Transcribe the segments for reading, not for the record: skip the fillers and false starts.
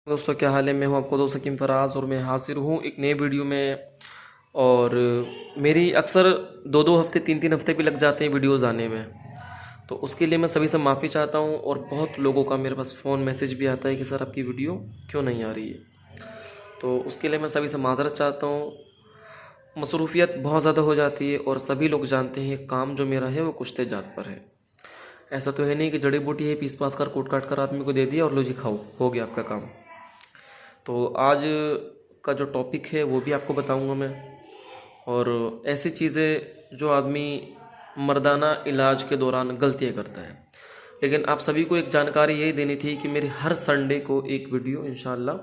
दोस्तों, क्या हाल है। मैं हूं आपको दोस्त हकीम फराज और मैं हाजिर हूं एक नए वीडियो में। और मेरी अक्सर दो दो हफ्ते तीन तीन हफ्ते भी लग जाते हैं वीडियोस आने में। तो उसके लिए मैं सभी से माफ़ी चाहता हूं। और बहुत लोगों का मेरे पास फ़ोन मैसेज भी आता है कि सर आपकी वीडियो क्यों नहीं आ रही है। तो उसके लिए मैं सभी से माज़रत चाहता हूं। मसरूफियत बहुत ज़्यादा हो जाती है और सभी लोग जानते हैं काम जो मेरा है वो कुश्ते जात पर है। ऐसा तो है नहीं कि जड़ी बूटी है पीस पास कर कूट काट कर आदमी को दे दिया और लो जी खाओ, हो गया आपका काम। तो आज का जो टॉपिक है वो भी आपको बताऊंगा मैं। और ऐसी चीज़ें जो आदमी मर्दाना इलाज के दौरान गलतियाँ करता है। लेकिन आप सभी को एक जानकारी यही देनी थी कि मेरी हर संडे को एक वीडियो इंशाल्लाह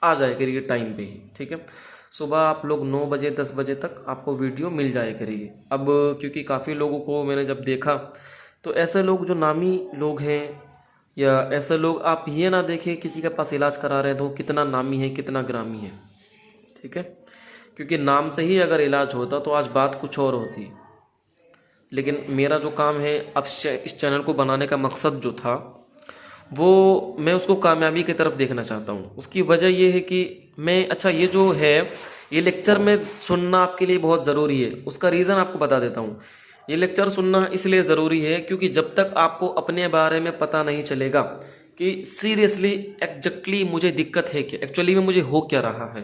आ जाया करेगी टाइम पे ही, ठीक है। सुबह आप लोग 9 बजे 10 बजे तक आपको वीडियो मिल जाया करेगी। अब क्योंकि काफ़ी लोगों को मैंने जब देखा तो ऐसे लोग जो नामी लोग हैं या ऐसे लोग, आप ये ना देखें किसी के पास इलाज करा रहे हैं तो वो कितना नामी है कितना ग्रामी है, ठीक है। क्योंकि नाम से ही अगर इलाज होता तो आज बात कुछ और होती। लेकिन मेरा जो काम है, अब इस चैनल को बनाने का मकसद जो था वो मैं उसको कामयाबी की तरफ देखना चाहता हूँ। उसकी वजह ये है कि मैं, अच्छा ये जो है ये लेक्चर में सुनना आपके लिए बहुत ज़रूरी है। उसका रीज़न आपको बता देता हूँ। ये लेक्चर सुनना इसलिए ज़रूरी है क्योंकि जब तक आपको अपने बारे में पता नहीं चलेगा कि सीरियसली एग्जैक्टली मुझे दिक्कत है क्या, एक्चुअली में मुझे हो क्या रहा है,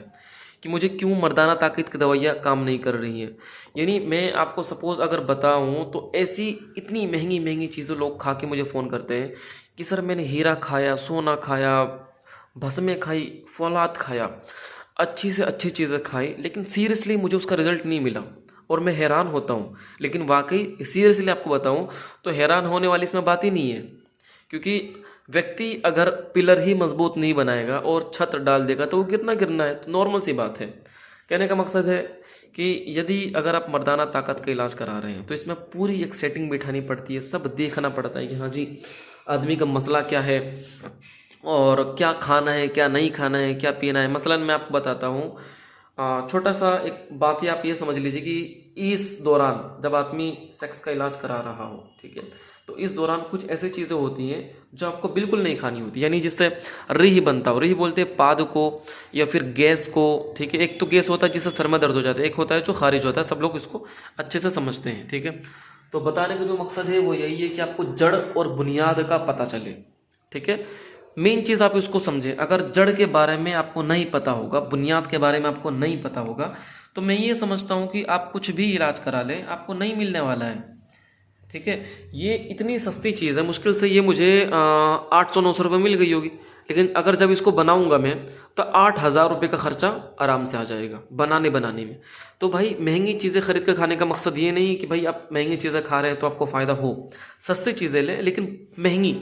कि मुझे क्यों मर्दाना ताकत की दवाइयाँ काम नहीं कर रही हैं। यानी मैं आपको सपोज़ अगर बताऊं तो ऐसी इतनी महंगी महंगी चीज़ें लोग खा के मुझे फ़ोन करते हैं कि सर मैंने हीरा खाया, सोना खाया, भस्में खाई, फौलाद खाया, अच्छी से अच्छी चीज़ें खाई, लेकिन सीरियसली मुझे उसका रिज़ल्ट नहीं मिला। और मैं हैरान होता हूँ। लेकिन वाकई सीरियसली आपको बताऊँ तो हैरान होने वाली इसमें बात ही नहीं है। क्योंकि व्यक्ति अगर पिलर ही मजबूत नहीं बनाएगा और छत डाल देगा तो वो गिरना गिरना है, तो नॉर्मल सी बात है। कहने का मकसद है कि यदि अगर आप मर्दाना ताकत का इलाज करा रहे हैं तो इसमें पूरी एक सेटिंग बिठानी पड़ती है, सब देखना पड़ता है कि हाँ जी आदमी का मसला क्या है और क्या खाना है क्या नहीं खाना है क्या पीना है। मसलन मैं आपको बताता हूँ, छोटा सा एक बात ही आप ये समझ लीजिए कि इस दौरान जब आदमी सेक्स का इलाज करा रहा हो, ठीक है, तो इस दौरान कुछ ऐसी चीज़ें होती हैं जो आपको बिल्कुल नहीं खानी होती। यानी जिससे रिह बनता हो, रिह बोलते हैं पाद को या फिर गैस को, ठीक है। एक तो गैस होता है जिससे सर में दर्द हो जाता है, एक होता है जो खारिज होता है, सब लोग इसको अच्छे से समझते हैं, ठीक है। तो बताने का जो मकसद है वो यही है कि आपको जड़ और बुनियाद का पता चले, ठीक है। मेन चीज़ आप इसको समझें। अगर जड़ के बारे में आपको नहीं पता होगा, बुनियाद के बारे में आपको नहीं पता होगा, तो मैं ये समझता हूँ कि आप कुछ भी इलाज करा लें आपको नहीं मिलने वाला है, ठीक है। ये इतनी सस्ती चीज़ है, मुश्किल से ये मुझे 800-900 रुपये मिल गई होगी। लेकिन अगर जब इसको बनाऊंगा मैं तो 8,000 रुपये का खर्चा आराम से आ जाएगा बनाने में। तो भाई महंगी चीज़ें खरीद कर खाने का मकसद ये नहीं कि भाई आप महंगी चीज़ें खा रहे हैं तो आपको फ़ायदा हो। सस्ती चीज़ें लें लेकिन महंगी,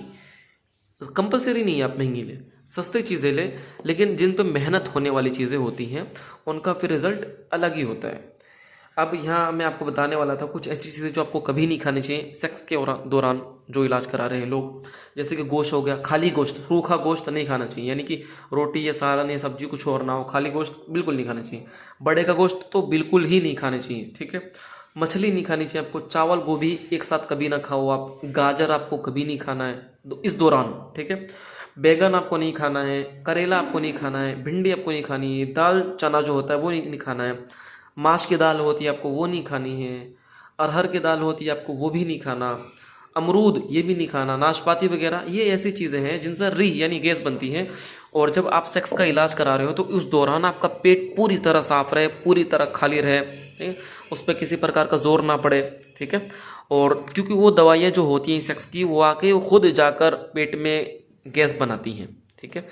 कंपलसरी नहीं है आप महंगी लें, सस्ती चीज़ें लें, लेकिन जिन पर मेहनत होने वाली चीज़ें होती हैं उनका फिर रिज़ल्ट अलग ही होता है। अब यहाँ मैं आपको बताने वाला था कुछ ऐसी चीज़ें जो आपको कभी नहीं खानी चाहिए सेक्स के दौरान जो इलाज करा रहे हैं लोग। जैसे कि गोश्त हो गया, खाली गोश्त, सूखा गोश्त नहीं खाना चाहिए, यानी कि रोटी या सालन या सब्जी कुछ और ना हो, खाली गोश्त बिल्कुल नहीं खाना चाहिए। बड़े का गोश्त तो बिल्कुल ही नहीं खाने चाहिए, ठीक है। मछली नहीं खानी चाहिए आपको, चावल गोभी एक साथ कभी ना खाओ आप, गाजर आपको कभी नहीं खाना है इस दौरान, ठीक है। बैगन आपको नहीं खाना है, करेला आपको नहीं खाना है, भिंडी आपको नहीं खानी है, दाल चना जो होता है वो नहीं खाना है, माश की दाल होती है आपको वो नहीं खानी है, अरहर की दाल होती है आपको वो भी नहीं खाना, अमरूद ये भी नहीं खाना, नाशपाती वगैरह ये ऐसी चीज़ें हैं जिनसे रीह यानी गैस बनती है। और जब आप सेक्स का इलाज करा रहे हो तो उस दौरान आपका पेट पूरी तरह साफ रहे, पूरी तरह खाली रहे, ठीक है? उस पर किसी प्रकार का जोर ना पड़े, ठीक है। और क्योंकि वो दवाइयाँ जो होती हैं सेक्स की वो आके वो खुद जाकर पेट में गैस बनाती हैं, ठीक है।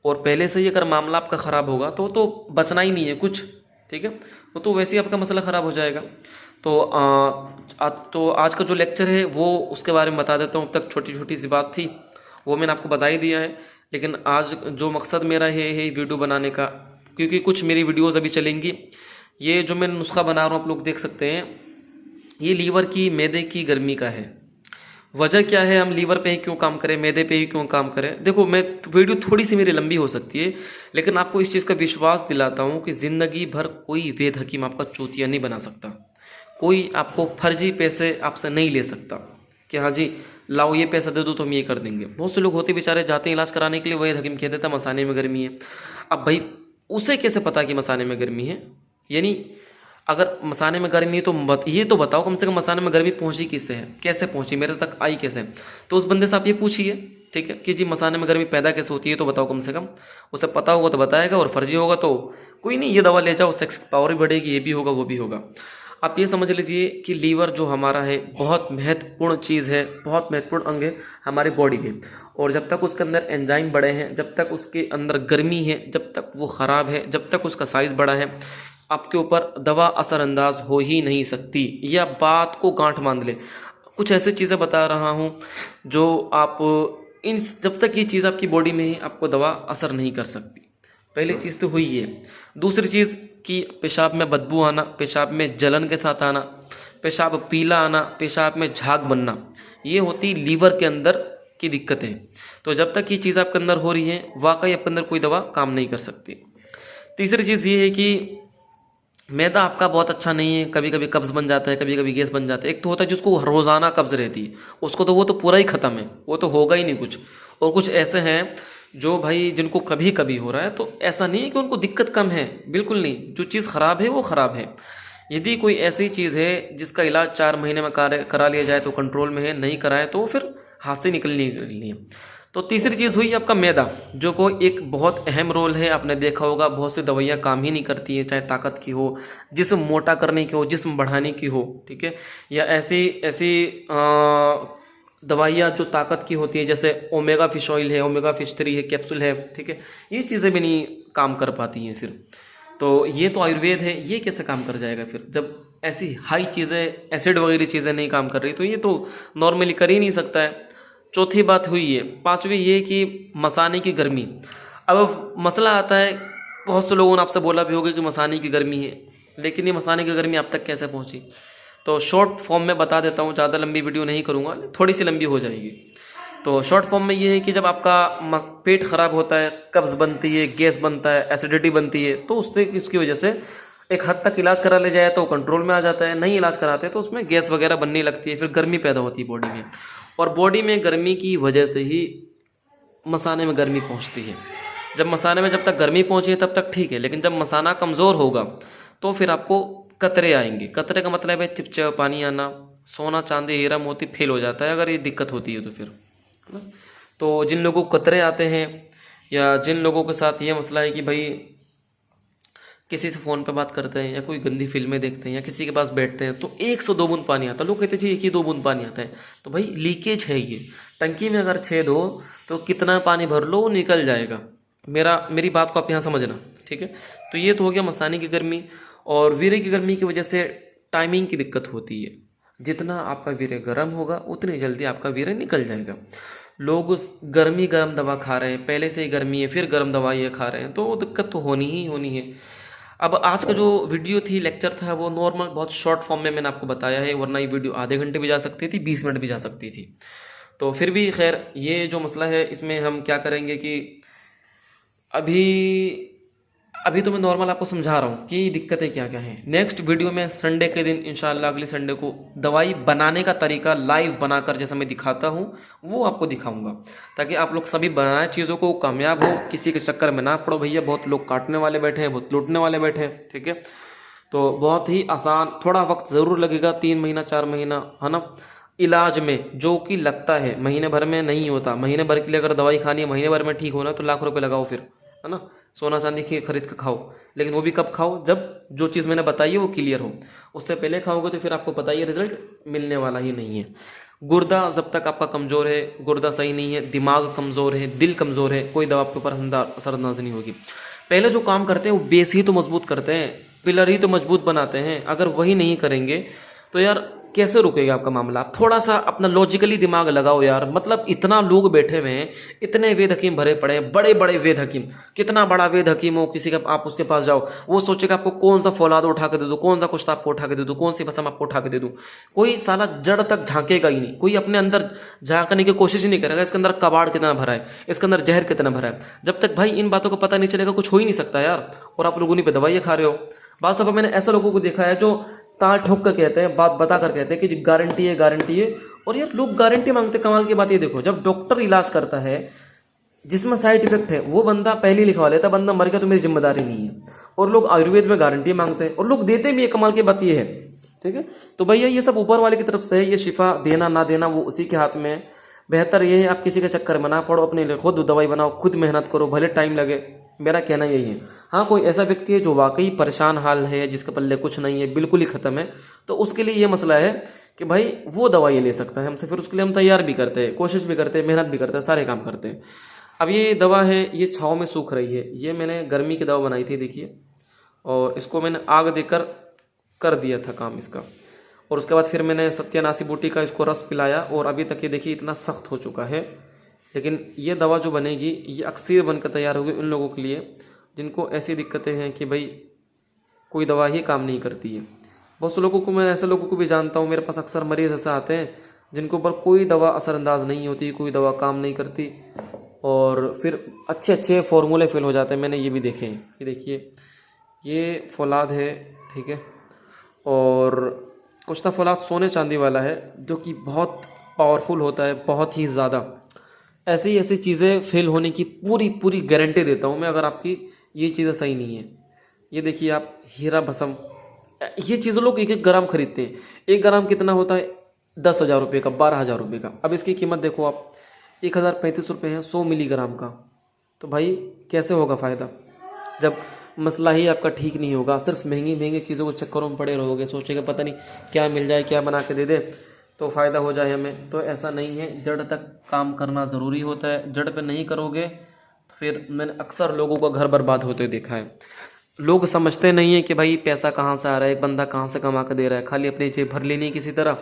और पहले से ही अगर मामला आपका ख़राब होगा तो बचना ही नहीं है कुछ, ठीक है। वो तो वैसे ही आपका मसला ख़राब हो जाएगा। तो आज का जो लेक्चर है वो उसके बारे में बता देता हूँ। अब तक छोटी छोटी सी बात थी वो मैंने आपको बता ही दिया है। लेकिन आज जो मकसद मेरा है वीडियो बनाने का, क्योंकि कुछ मेरी वीडियोस अभी चलेंगी। ये जो मैं नुस्खा बना रहा हूँ आप लोग देख सकते हैं, ये लीवर की, मैदे की गर्मी का है। वजह क्या है, हम लीवर पे ही क्यों काम करें, मैदे पे ही क्यों काम करें। देखो मैं वीडियो थोड़ी सी मेरी लंबी हो सकती है, लेकिन आपको इस चीज़ का विश्वास दिलाता हूँ कि ज़िंदगी भर कोई वेद हकीम आपका चूतिया नहीं बना सकता। कोई आपको फर्जी पैसे आपसे नहीं ले सकता कि हाँ जी लाओ ये पैसा दे दो तो हम ये कर देंगे। बहुत से लोग होते बेचारे जाते हैं इलाज कराने के लिए, वही हकीम कह देता मसाने में गर्मी है। अब भाई उसे कैसे पता कि मसाने में गर्मी है? यानी अगर मसाने में गर्मी है तो ये तो बताओ कम से कम मसाने में गर्मी पहुंची किससे है, कैसे पहुंची, मेरे तक आई कैसे? तो उस बंदे से आप ये पूछिए, ठीक है, कि जी मसाने में गर्मी पैदा कैसे होती है, तो बताओ कम से कम। उसे पता होगा तो बताएगा, और फर्जी होगा तो कोई नहीं, ये दवा ले जाओ, सेक्स पावर भी बढ़ेगी, ये भी होगा वो भी होगा। आप ये समझ लीजिए कि लीवर जो हमारा है बहुत महत्वपूर्ण चीज़ है, बहुत महत्वपूर्ण अंग है हमारी बॉडी में। और जब तक उसके अंदर एंजाइम बड़े हैं, जब तक उसके अंदर गर्मी है, जब तक वो ख़राब है, जब तक उसका साइज़ बड़ा है, आपके ऊपर दवा असरअंदाज हो ही नहीं सकती। यह बात को गांठ बांध ले। कुछ ऐसी चीज़ें बता रहा हूँ जो आप इन जब तक ये चीज़ आपकी बॉडी में है आपको दवा असर नहीं कर सकती। पहली चीज़ तो हुई है। दूसरी चीज़ कि पेशाब में बदबू आना, पेशाब में जलन के साथ आना, पेशाब पीला आना, पेशाब में झाग बनना, ये होती लीवर के अंदर की दिक्कतें। तो जब तक ये चीज़ आपके अंदर हो रही है वाकई आपके अंदर कोई दवा काम नहीं कर सकती। तीसरी चीज़ ये है कि मैदा आपका बहुत अच्छा नहीं है, कभी कभी कब्ज़ बन जाता है, कभी कभी गैस बन जाता है। एक तो होता है जिसको रोज़ाना कब्ज़ रहती है, उसको तो वो तो पूरा ही ख़त्म है, वो तो होगा ही नहीं कुछ। और कुछ ऐसे हैं जो भाई जिनको कभी कभी हो रहा है, तो ऐसा नहीं है कि उनको दिक्कत कम है, बिल्कुल नहीं। जो चीज़ ख़राब है वो ख़राब है। यदि कोई ऐसी चीज़ है जिसका इलाज 4 महीने में करा लिया जाए तो कंट्रोल में है, नहीं कराए तो फिर हाथ से निकलनी है। तो तीसरी चीज़ हुई आपका मैदा, जो को एक बहुत अहम रोल है। आपने देखा होगा बहुत सी दवाइयाँ काम ही नहीं करती हैं, चाहे ताकत की हो, जिस्म मोटा करने की हो, जिस्म बढ़ाने की हो, ठीक है, या ऐसी ऐसी दवाइयाँ जो ताकत की होती है, जैसे ओमेगा फिश ऑयल है, ओमेगा फिश 3 है, कैप्सूल है, ठीक है, ये चीज़ें भी नहीं काम कर पाती हैं फिर। तो ये तो आयुर्वेद है, ये कैसे काम कर जाएगा फिर जब ऐसी हाई चीज़ें, एसिड वगैरह चीज़ें नहीं काम कर रही, तो ये तो नॉर्मली कर ही नहीं सकता है। चौथी बात हुई है। पांचवी ये कि मसाने की गर्मी। अब मसला आता है, बहुत से लोगों ने आपसे बोला भी होगा कि मसाने की गर्मी है, लेकिन ये मसाने की गर्मी आप तक कैसे पहुंची? तो शॉर्ट फॉर्म में बता देता हूँ, ज़्यादा लंबी वीडियो नहीं करूँगा, थोड़ी सी लंबी हो जाएगी। तो शॉर्ट फॉर्म में ये है कि जब आपका पेट खराब होता है, कब्ज़ बनती है, गैस बनता है, एसिडिटी बनती है, तो उससे इसकी वजह से एक हद तक इलाज करा ले जाए तो कंट्रोल में आ जाता है, नहीं इलाज कराते तो उसमें गैस वगैरह बनने लगती है, फिर गर्मी पैदा होती है बॉडी में। और बॉडी में गर्मी की वजह से ही मसाने में गर्मी पहुंचती है। जब मसाने में जब तक गर्मी पहुंची है तब तक ठीक है, लेकिन जब मसाना कमज़ोर होगा तो फिर आपको कतरे आएंगे। कतरे का मतलब है चिपचिपा पानी आना, सोना चांदी हीरा मोती फेल हो जाता है अगर ये दिक्कत होती है तो फिर, है ना। तो जिन लोगों को कतरे आते हैं या जिन लोगों के साथ ये मसला है कि भाई किसी से फ़ोन पे बात करते हैं या कोई गंदी फिल्में देखते हैं या किसी के पास बैठते हैं तो 1 से 2 बूंद पानी आता है, लोग कहते हैं जी 1 ही 2 बूंद पानी आता है, तो भाई लीकेज है। ये टंकी में अगर छेद हो तो कितना पानी भर लो वो निकल जाएगा। मेरी बात को आप यहाँ समझना, ठीक है। तो ये तो हो गया मसाने की गर्मी। और वीर्य की गर्मी की वजह से टाइमिंग की दिक्कत होती है। जितना आपका वीर्य गर्म होगा उतनी जल्दी आपका वीर्य निकल जाएगा। लोग गर्म दवा खा रहे हैं, पहले से ही गर्मी है फिर गर्म दवा ये खा रहे हैं, तो दिक्कत तो होनी ही होनी है। अब आज का जो वीडियो थी, लेक्चर था, वो नॉर्मल बहुत शॉर्ट फॉर्म में मैंने आपको बताया है, वरना ये वीडियो आधे घंटे भी जा सकती थी, 20 मिनट भी जा सकती थी। तो फिर भी खैर ये जो मसला है इसमें हम क्या करेंगे कि अभी तो मैं नॉर्मल आपको समझा रहा हूँ कि दिक्कतें क्या क्या हैं। नेक्स्ट वीडियो में संडे के दिन इंशाल्लाह अगले संडे को दवाई बनाने का तरीका लाइव बनाकर जैसा मैं दिखाता हूँ वो आपको दिखाऊंगा, ताकि आप लोग सभी बनाए चीज़ों को कामयाब हो, किसी के चक्कर में ना पड़ो। भैया बहुत लोग काटने वाले बैठे हैं, बहुत लूटने वाले बैठे हैं, ठीक है। तो बहुत ही आसान, थोड़ा वक्त ज़रूर लगेगा, 3 महीना 4 महीना, है ना, इलाज में, जो कि लगता है महीने भर में नहीं होता। महीने भर के लिए अगर दवाई खानी है, महीने भर में ठीक होना, तो लाख रुपए लगाओ फिर, है ना, सोना चांदी खरीद के खाओ। लेकिन वो भी कब खाओ, जब जो चीज़ मैंने बताई है वो क्लियर हो। उससे पहले खाओगे तो फिर आपको पता ही रिजल्ट मिलने वाला ही नहीं है। गुर्दा जब तक आपका कमज़ोर है, गुर्दा सही नहीं है, दिमाग कमज़ोर है, दिल कमज़ोर है, कोई दवा आपके ऊपर असरअंदाज नहीं होगी। पहले जो काम करते हैं वो बेस ही तो मजबूत करते हैं, पिलर ही तो मजबूत बनाते हैं। अगर वही नहीं करेंगे तो यार कैसे रुकेगा आपका मामला। आप थोड़ा सा अपना लॉजिकली दिमाग लगाओ यार। मतलब इतना लोग बैठे हुए हैं, इतने वेद हकीम भरे पड़े हैं, बड़े बड़े वेद हकीम। कितना बड़ा वेद हकीम हो, किसी का आप उसके पास जाओ, वो सोचेगा आपको कौन सा फौलाद उठा के दे दूं, कौन सा कुश्ता आपको उठा के दे दूं, कौन सी भसम आपको उठा के दे दूं। कोई साला जड़ तक झांकेगा ही नहीं, कोई अपने अंदर झांकने की कोशिश ही नहीं करेगा इसके अंदर कबाड़ कितना भरा है, इसके अंदर जहर कितना भरा है। जब तक भाई इन बातों को पता नहीं चलेगा कुछ हो ही नहीं सकता यार। और आप लोगों ने पे दवाइयाँ खा रहे हो। बात दफा मैंने ऐसे लोगों को देखा है जो ताल ठोक कर कहते हैं, बात बता कर कहते हैं कि गारंटी है गारंटी है, और यार लोग गारंटी मांगते। कमाल की बात ये देखो, जब डॉक्टर इलाज करता है जिसमें साइड इफेक्ट है वो बंदा पहले ही लिखवा लेता, बंदा मर गया तो मेरी जिम्मेदारी नहीं है। और लोग आयुर्वेद में गारंटी मांगते हैं और लोग देते भी है। कमाल की बात ये है, ठीक है। तो भैया ये सब ऊपर वाले की तरफ से है, ये शिफा देना ना देना वो उसी के हाथ में है। बेहतर ये है आप किसी के चक्कर में ना पड़ो, अपने लिए खुद दवाई बनाओ, खुद मेहनत करो, भले टाइम लगे। मेरा कहना यही है। हाँ, कोई ऐसा व्यक्ति है जो वाकई परेशान हाल है, जिसके पल्ले कुछ नहीं है, बिल्कुल ही खत्म है, तो उसके लिए ये मसला है कि भाई वो दवाई ले सकता है हमसे, फिर उसके लिए हम तैयार भी करते हैं, कोशिश भी करते हैं, मेहनत भी करते हैं, सारे काम करते हैं। अब ये दवा है, ये छाँव में सूख रही है। ये मैंने गर्मी की दवा बनाई थी, देखिए, और इसको मैंने आग देकर कर दिया था काम इसका। और उसके बाद फिर मैंने सत्यानाशी बूटी का इसको रस पिलाया और अभी तक ये देखिए इतना सख्त हो चुका है। लेकिन ये दवा जो बनेगी ये अक्सर बनकर तैयार होगी उन लोगों के लिए जिनको ऐसी दिक्कतें हैं कि भाई कोई दवा ही काम नहीं करती है। बहुत से लोगों को, मैं ऐसे लोगों को भी जानता हूँ, मेरे पास अक्सर मरीज ऐसे आते हैं जिनके ऊपर कोई दवा असरअंदाज नहीं होती, कोई दवा काम नहीं करती और फिर अच्छे अच्छे फॉर्मूले फेल हो जाते हैं। मैंने ये भी देखे हैं। ये देखिए, ये फौलाद है, ठीक है, और कुश्ता फौलाद सोने चांदी वाला है जो कि बहुत पावरफुल होता है, बहुत ही ज़्यादा। ऐसी ऐसी चीज़ें फेल होने की पूरी पूरी गारंटी देता हूँ मैं, अगर आपकी ये चीज़ें सही नहीं है। ये देखिए आप, हीरा भस्म, ये चीज़ें लोग 1-1 ग्राम खरीदते हैं। 1 ग्राम कितना होता है? 10,000 रुपये का, 12,000 रुपये का। अब इसकी कीमत देखो आप, 1,035 रुपये है 100 मिलीग्राम का। तो भाई कैसे होगा फ़ायदा जब मसला ही आपका ठीक नहीं होगा? सिर्फ महंगी महंगी चीज़ों को चक्करों में पड़े रहोगे, सोचेगा पता नहीं क्या मिल जाए, क्या बना के दे दे तो फ़ायदा हो जाए हमें। तो ऐसा नहीं है, जड़ तक काम करना ज़रूरी होता है। जड़ पे नहीं करोगे तो फिर मैंने अक्सर लोगों का घर बर्बाद होते देखा है। लोग समझते नहीं है कि भाई पैसा कहाँ से आ रहा है, एक बंदा कहाँ से कमा के दे रहा है, खाली अपनी जेब भर लेनी किसी तरह।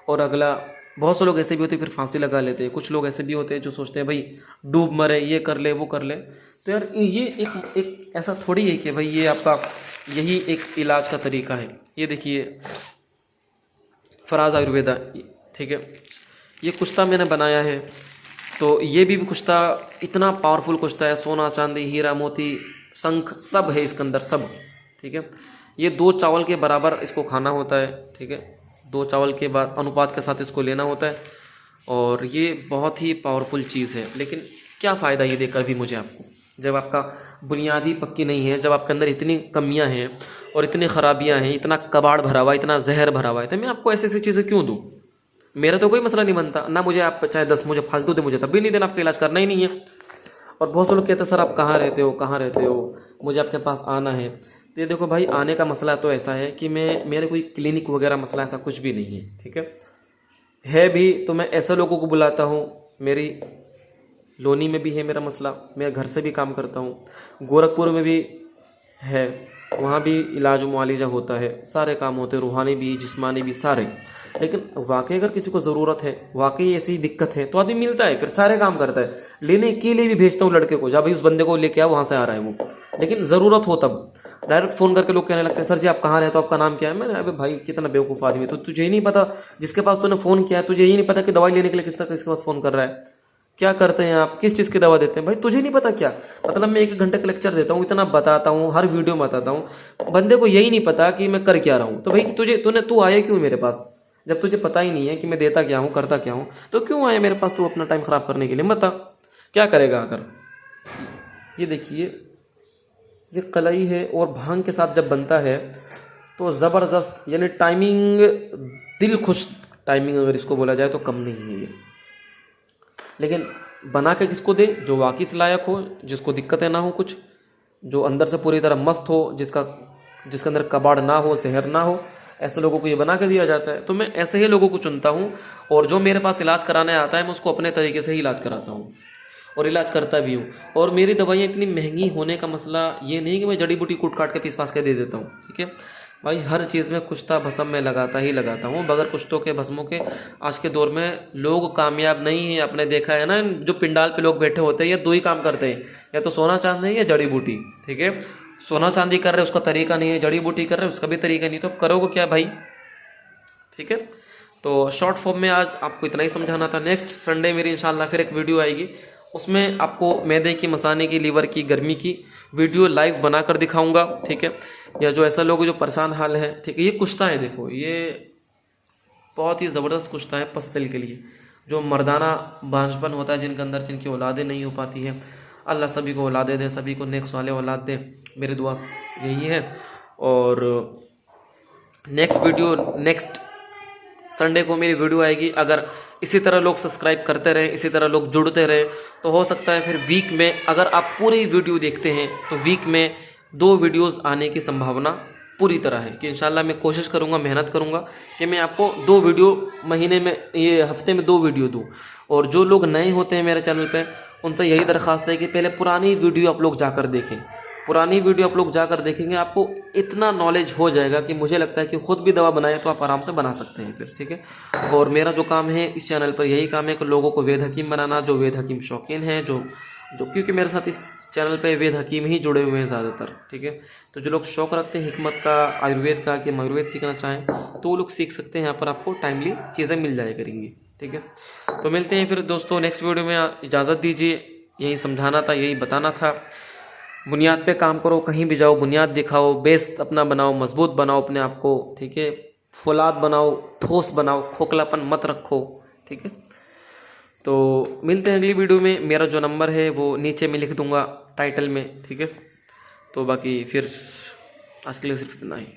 और अगला, बहुत से लोग ऐसे भी होते हैं फिर फांसी लगा लेते हैं। कुछ लोग ऐसे भी होते हैं जो सोचते हैं भाई डूब मरे, ये कर ले वो कर ले। तो यार ये एक ऐसा थोड़ी है कि भाई ये आपका यही एक इलाज का तरीका है। ये देखिए, फराज आयुर्वेदा, ठीक है, ये कुश्ता मैंने बनाया है। तो ये भी कुश्ता इतना पावरफुल कुश्ता है, सोना चांदी हीरा मोती शंख सब है इसके अंदर, सब, ठीक है। ये 2 चावल के बराबर इसको खाना होता है, ठीक है, 2 चावल के बाद अनुपात के साथ इसको लेना होता है। और ये बहुत ही पावरफुल चीज़ है। लेकिन क्या फ़ायदा ये देकर भी मुझे आपको, जब आपका बुनियादी पक्की नहीं है, जब आपके अंदर इतनी कमियां हैं और इतनी ख़राबियां हैं, इतना कबाड़ भरा हुआ, इतना जहर भरा हुआ है, तो मैं आपको ऐसी ऐसी चीज़ें क्यों दूँ? मेरा तो कोई मसला नहीं बनता ना, मुझे आप चाहे 10 मुझे फालतू दे, मुझे तब भी नहीं देना, आपका इलाज करना ही नहीं है। और बहुत से लोग कहते हैं सर आप कहाँ रहते हो, कहाँ रहते हो, मुझे आपके पास आना है। तो ये देखो भाई, आने का मसला तो ऐसा है कि मेरे कोई क्लिनिक वगैरह मसला ऐसा कुछ भी नहीं है, ठीक है भी तो मैं ऐसे लोगों को बुलाता हूँ। मेरी लोनी में भी है मेरा मसला, मैं घर से भी काम करता हूँ, गोरखपुर में भी है, वहाँ भी इलाज मुआलिजा होता है, सारे काम होते हैं, रूहानी भी जिस्मानी भी सारे। लेकिन वाकई अगर किसी को ज़रूरत है, वाकई ऐसी दिक्कत है, तो आदमी मिलता है, फिर सारे काम करता है। लेने के लिए भी भेजता हूँ लड़के को, जब भाई उस बंदे को लेके आ, वहाँ से आ रहा है वो, लेकिन ज़रूरत हो तब डायरेक्ट फ़ोन करके लोग कहने लगते हैं सर जी आप कहाँ रहते हो, आपका नाम क्या है? मैंने, अबे भाई कितना बेवकूफ़ आदमी है, तो तुझे ही नहीं पता जिसके पास तूने फ़ोन किया है, तुझे ही नहीं पता कि दवाई लेने के लिए किसके पास फ़ोन कर रहा है? क्या करते हैं आप, किस चीज़ की दवा देते हैं भाई, तुझे नहीं पता क्या? मतलब मैं 1 घंटे का लेक्चर देता हूँ, इतना बताता हूँ, हर वीडियो में बताता हूँ, बंदे को यही नहीं पता कि मैं कर क्या रहा हूँ। तो भाई तू आया क्यों मेरे पास जब तुझे पता ही नहीं है कि मैं देता क्या हूँ, करता क्या हूँ? तो क्यों आया मेरे पास तू अपना टाइम ख़राब करने के लिए? बता क्या करेगा अगर? ये देखिए, ये कलई है और भांग के साथ जब बनता है तो ज़बरदस्त, यानी टाइमिंग, दिल खुश टाइमिंग अगर इसको बोला जाए तो कम नहीं है ये। लेकिन बना के किसको दे? जो वाकई से लायक हो, जिसको दिक्कतें ना हो कुछ, जो अंदर से पूरी तरह मस्त हो, जिसके अंदर कबाड़ ना हो, जहर ना हो, ऐसे लोगों को ये बना के दिया जाता है। तो मैं ऐसे ही लोगों को चुनता हूँ और जो मेरे पास इलाज कराने आता है मैं उसको अपने तरीके से ही इलाज कराता हूँ और इलाज करता भी हूँ। और मेरी दवाइयाँ इतनी महंगी होने का मसला ये नहीं कि मैं जड़ी बूटी कूट काट के पीस पास के दे देता हूँ, ठीक है भाई, हर चीज़ में कुश्ता भस्म में लगाता ही लगाता हूँ। बगैर कुश्तों के भस्मों के आज के दौर में लोग कामयाब नहीं है। आपने देखा है ना, जो पिंडाल पे लोग बैठे होते हैं ये 2 ही काम करते हैं, या तो सोना चांदी या जड़ी बूटी, ठीक है। सोना चांदी कर रहे उसका तरीका नहीं है, जड़ी बूटी कर रहे उसका भी तरीका नहीं, तो करोगे क्या भाई, ठीक है। तो शॉर्ट फॉर्म में आज आपको इतना ही समझाना था। नेक्स्ट संडे मेरी इंशाल्लाह फिर एक वीडियो आएगी, उसमें आपको मैदे की, मसाने की, लीवर की, गर्मी की वीडियो लाइव बनाकर दिखाऊंगा, ठीक है। या जो ऐसा लोग जो परेशान हाल है, ठीक है, ये कुश्ता है, देखो ये बहुत ही ज़बरदस्त कुश्ता है पस्सिल के लिए, जो मर्दाना बांझपन होता है जिनके अंदर, जिनकी औलादें नहीं हो पाती हैं। अल्लाह सभी को औलादे दे, सभी को नेक साले औलाद दे, मेरी दुआ यही है। और नेक्स्ट संडे को मेरी वीडियो आएगी। अगर इसी तरह लोग सब्सक्राइब करते रहें, इसी तरह लोग जुड़ते रहें, तो हो सकता है फिर वीक में, अगर आप पूरी वीडियो देखते हैं तो वीक में 2 वीडियोस आने की संभावना पूरी तरह है कि इंशाल्लाह मैं कोशिश करूंगा, मेहनत करूंगा कि मैं आपको 2 वीडियो महीने में, ये हफ्ते में 2 वीडियो दूँ। और जो लोग नए होते हैं मेरे चैनल पे, उनसे यही दरख्वास्त है कि पहले पुरानी वीडियो आप लोग जाकर देखें। पुरानी वीडियो आप लोग जाकर देखेंगे, आपको इतना नॉलेज हो जाएगा कि मुझे लगता है कि खुद भी दवा बनाए तो आप आराम से बना सकते हैं फिर, ठीक है। और मेरा जो काम है इस चैनल पर, यही काम है कि लोगों को वेद हकीम बनाना, जो वेद हकीम शौकीन हैं, जो क्योंकि मेरे साथ इस चैनल पे वेद हकीम ही जुड़े हुए हैं ज़्यादातर, ठीक है। तो जो लोग शौक़ रखते हैं हिकमत का, आयुर्वेद का, कि हम आयुर्वेद सीखना चाहें, तो वो लोग सीख सकते हैं। यहाँ पर आपको टाइमली चीज़ें मिल जाया करेंगी, ठीक है। तो मिलते हैं फिर दोस्तों नेक्स्ट वीडियो में। इजाज़त दीजिए, यही समझाना था, यही बताना था। बुनियाद पे काम करो, कहीं भी जाओ बुनियाद दिखाओ, बेस अपना बनाओ, मजबूत बनाओ अपने आप को, ठीक है। फौलाद बनाओ, ठोस बनाओ, खोखलापन मत रखो, ठीक है। तो मिलते हैं अगली वीडियो में। मेरा जो नंबर है वो नीचे में लिख दूंगा टाइटल में, ठीक है। तो बाकी फिर आज के लिए सिर्फ इतना ही।